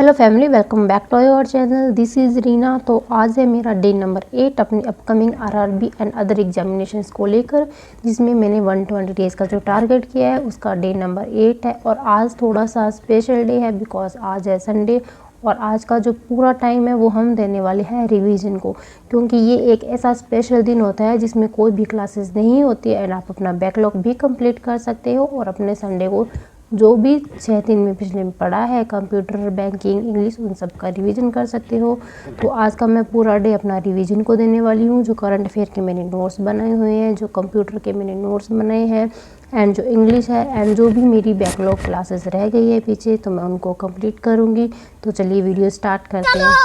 Hello family, welcome back to your channel. This is Reena. तो आज है मेरा डे नंबर 8 अपनी upcoming RRB and other examinations को लेकर, जिसमें मैंने 120 डेज़ का जो टारगेट किया है उसका डे नंबर 8 है। और आज थोड़ा सा स्पेशल डे है बिकॉज आज है संडे और आज का जो पूरा टाइम है वो हम देने वाले हैं रिवीजन को, क्योंकि ये एक ऐसा स्पेशल दिन होता है जिसमें कोई भी क्लासेस नहीं होती है एंड आप अपना बैकलॉग भी कंप्लीट कर सकते हो और अपने संडे को जो भी 6 दिन में पिछले में पढ़ा है कंप्यूटर, बैंकिंग, इंग्लिश, उन सब का रिवीजन कर सकते हो। तो आज का मैं पूरा डे अपना रिवीजन को देने वाली हूँ। जो करंट अफेयर के मैंने नोट्स बनाए हुए हैं, जो कंप्यूटर के मैंने नोट्स बनाए हैं एंड जो इंग्लिश है एंड जो भी मेरी बैकलॉग क्लासेस रह गई है पीछे, तो मैं उनको कंप्लीट करूँगी। तो चलिए वीडियो स्टार्ट करते हैं।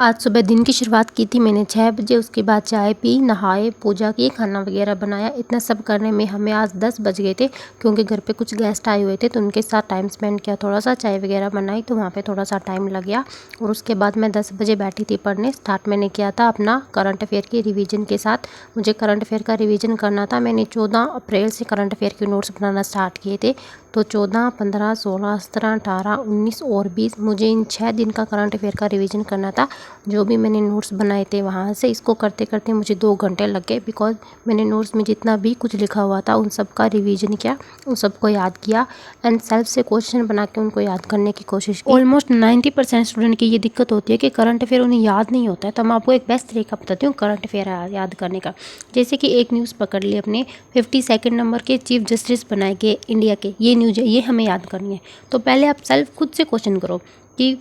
आज सुबह दिन की शुरुआत की थी मैंने 6 बजे। उसके बाद चाय पी, नहाए, पूजा की, खाना वगैरह बनाया। इतना सब करने में हमें आज 10 बज गए थे, क्योंकि घर पे कुछ गेस्ट आए हुए थे तो उनके साथ टाइम स्पेंड किया। थोड़ा सा चाय वगैरह बनाई तो वहाँ पे थोड़ा सा टाइम लग गया। और उसके बाद मैं 10 बजे बैठी थी पढ़ने। स्टार्ट मैंने किया था अपना करंट अफेयर के रिविजन के साथ। मुझे करंट अफेयर का रिविजन करना था। मैंने 14 अप्रैल से करंट अफेयर के नोट्स बनाना स्टार्ट किए थे। तो 14, 15, 16, 17, 18, 19 और 20 मुझे इन 6 दिन का करंट अफेयर का रिवीजन करना था। जो भी मैंने नोट्स बनाए थे वहाँ से इसको करते करते मुझे 2 घंटे लग गए, बिकॉज मैंने नोट्स में जितना भी कुछ लिखा हुआ था उन सब का रिवीजन किया, उन सबको याद किया एंड सेल्फ से क्वेश्चन बना के उनको याद करने की कोशिश की। ऑलमोस्ट 90% स्टूडेंट की ये दिक्कत होती है कि करंट अफेयर उन्हें याद नहीं होता है। तो मैं आपको एक बेस्ट तरीका बताती हूँ करंट अफेयर याद करने का। जैसे कि एक न्यूज़ पकड़ ली अपने, 52nd नंबर के चीफ जस्टिस बनाए गए इंडिया के, ये न्यूज़ है, ये हमें याद करनी है। तो पहले आप सेल्फ खुद से क्वेश्चन करो कि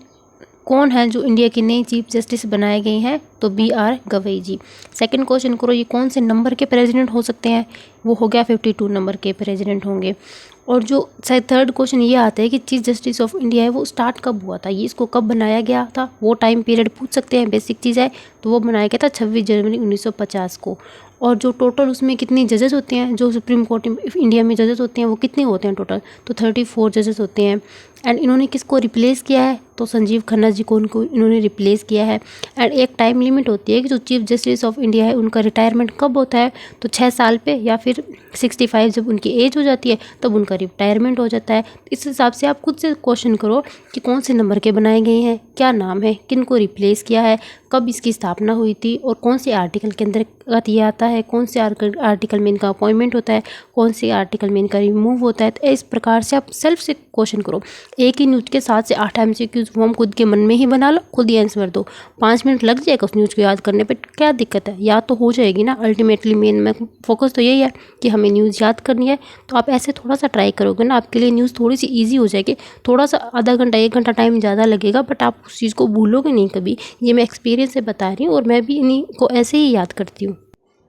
कौन है जो इंडिया के नए चीफ जस्टिस बनाए गए हैं, तो BR गवई जी। सेकंड क्वेश्चन करो ये कौन से नंबर के प्रेसिडेंट हो सकते हैं, वो हो गया 52 नंबर के प्रेसिडेंट होंगे। और जो थर्ड क्वेश्चन ये आता है कि चीफ जस्टिस ऑफ इंडिया है वो स्टार्ट कब हुआ था, ये इसको कब बनाया गया था, वो टाइम पीरियड पूछ सकते हैं, बेसिक चीज़ है। तो वो बनाया गया था 26 जनवरी 1950 को। और जो टोटल उसमें कितने जजेस होते हैं, जो सुप्रीम कोर्ट इंडिया में जजेस होते हैं वो कितने होते हैं टोटल, तो 34 जजेस होते हैं। एंड इन्होंने किसको रिप्लेस किया है, तो संजीव खन्ना जी को उनको इन्होंने रिप्लेस किया है। एंड एक टाइम लिमिट होती है कि जो चीफ जस्टिस ऑफ इंडिया है उनका रिटायरमेंट कब होता है, तो 6 साल पे, या फिर 65 जब उनकी एज हो जाती है तब उनका रिटायरमेंट हो जाता है। इस हिसाब से आप खुद से क्वेश्चन करो कि कौन से नंबर के बनाए गए हैं, क्या नाम है, किन को रिप्लेस किया है, कब इसकी स्थापना हुई थी और कौन से आर्टिकल के अंतर्गत ये आता है, कौन से आर्टिकल में इनका अपॉइंटमेंट होता है, कौन से आर्टिकल में इनका रिमूव होता है। तो इस प्रकार से आप सेल्फ से क्वेश्चन करो। एक ही न्यूज़ के 7 से 8 MCQs फॉर्म खुद के मन में ही बना लो, खुद ही आंसर दो। 5 मिनट लग जाएगा उस न्यूज़ को याद करने पर, क्या दिक्कत है, याद तो हो जाएगी ना। अल्टीमेटली मेन में फोकस तो यही है कि हमें न्यूज़ याद करनी है। तो आप ऐसे थोड़ा सा ट्राई करोगे ना, आपके लिए न्यूज़ थोड़ी सी ईजी हो जाएगी। थोड़ा सा आधा घंटा 1 घंटा टाइम ज़्यादा लगेगा, बट आप उस चीज़ को भूलोगे नहीं कभी। ये मैं एक्सपीरियंस से बता रही हूँ और मैं भी इन्हीं को ऐसे ही याद करती हूँ।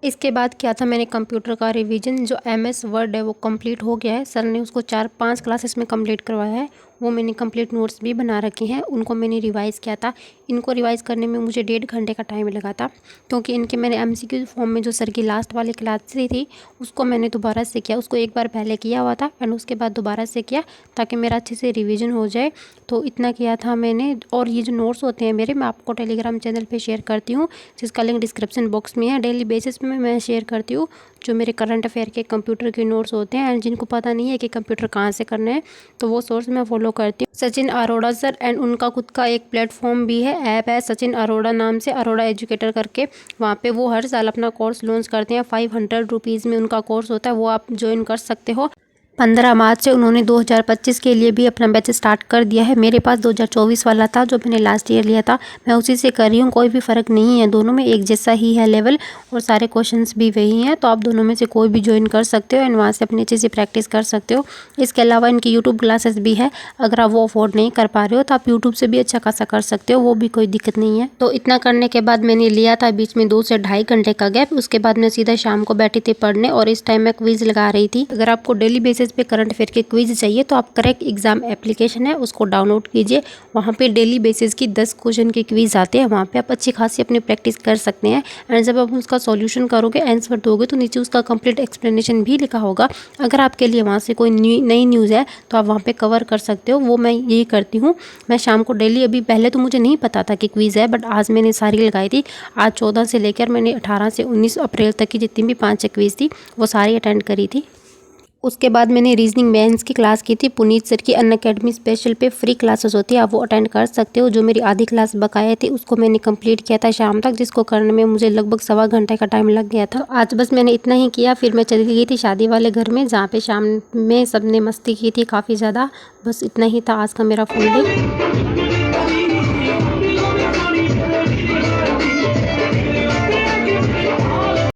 इसके बाद क्या था, मैंने कंप्यूटर का रिवीजन जो MS वर्ड है वो कंप्लीट हो गया है। सर ने उसको 4-5 क्लासेस में कंप्लीट करवाया है। वो मैंने कंप्लीट नोट्स भी बना रखे हैं, उनको मैंने रिवाइज़ किया था। इनको रिवाइज़ करने में मुझे 1.5 घंटे का टाइम लगा था, क्योंकि इनके मैंने MCQ फॉर्म में जो सर की लास्ट वाली क्लास थी उसको मैंने दोबारा से किया। उसको एक बार पहले किया हुआ था एंड उसके बाद दोबारा से किया ताकि मेरा अच्छे से रिविज़न हो जाए। तो इतना किया था मैंने। और ये जो नोट्स होते हैं मेरे, मैं आपको टेलीग्राम चैनल पे शेयर करती हूँ, जिसका लिंक डिस्क्रिप्शन बॉक्स में है। डेली बेसिस में मैं शेयर करती हूँ जो मेरे करंट अफेयर के कंप्यूटर के नोट्स होते हैं। एंड जिनको पता नहीं है कि कंप्यूटर कहाँ से करना है तो वो सोर्स मैं फॉलो करती हूँ, सचिन अरोड़ा सर। एंड उनका खुद का एक प्लेटफॉर्म भी है, ऐप है सचिन अरोड़ा नाम से, अरोड़ा एजुकेटर करके। वहाँ पे वो हर साल अपना कोर्स लॉन्च करते हैं। 500 रुपीज़ में उनका कोर्स होता है, वो आप ज्वाइन कर सकते हो। 15 मार्च से उन्होंने 2025 के लिए भी अपना बैच स्टार्ट कर दिया है। मेरे पास 2024 वाला था जो मैंने लास्ट ईयर लिया था, मैं उसी से कर रही हूँ। कोई भी फ़र्क नहीं है, दोनों में एक जैसा ही है लेवल और सारे क्वेश्चंस भी वही हैं। तो आप दोनों में से कोई भी ज्वाइन कर सकते हो एंड वहाँ से अपनी अच्छे से प्रैक्टिस कर सकते हो। इसके अलावा इनकी यूट्यूब क्लासेस भी है, अगर आप वो अफोर्ड नहीं कर पा रहे हो तो आप यूट्यूब से भी अच्छा खासा कर सकते हो, वो भी कोई दिक्कत नहीं है। तो इतना करने के बाद मैंने लिया था बीच में 2 से 2.5 घंटे का गैप। उसके बाद मैं सीधा शाम को बैठी थी पढ़ने और इस टाइम मैं क्विज लगा रही थी। अगर आपको डेली बेसिस पे करंट अफेयर के क्विज चाहिए तो आप करेक्ट एग्जाम एप्लीकेशन है उसको डाउनलोड कीजिए। वहाँ पे डेली बेसिस की 10 क्वेश्चन के क्विज आते हैं, वहाँ पे आप अच्छी खासी अपनी प्रैक्टिस कर सकते हैं। एंड जब आप उसका सॉल्यूशन करोगे, आंसर दोगे, तो नीचे उसका कंप्लीट एक्सप्लेनेशन भी लिखा होगा। अगर आपके लिए वहाँ से कोई नई न्यूज़ है तो आप वहाँ पे कवर कर सकते हो। वो मैं यही करती हूँ। मैं शाम को डेली, अभी पहले तो मुझे नहीं पता था कि क्विज़ है, बट आज मैंने सारी लगाई थी। आज 14 से लेकर मैंने 18 से 19 अप्रैल तक की जितनी भी 5 क्विज़ थी वो सारी अटेंड करी थी। उसके बाद मैंने रीजनिंग मेंस की क्लास की थी पुनीत सर की अनअकैडमी स्पेशल पे फ्री क्लासेस होती है, आप वो अटेंड कर सकते हो। जो मेरी आधी क्लास बकाया थी उसको मैंने कंप्लीट किया था शाम तक, जिसको करने में मुझे लगभग 1.25 घंटे का टाइम लग गया था। तो आज बस मैंने इतना ही किया, फिर मैं चली गई थी शादी वाले घर में जहाँ पे शाम में सबने मस्ती की थी काफ़ी ज़्यादा। बस इतना ही था आज का मेरा फुल डे।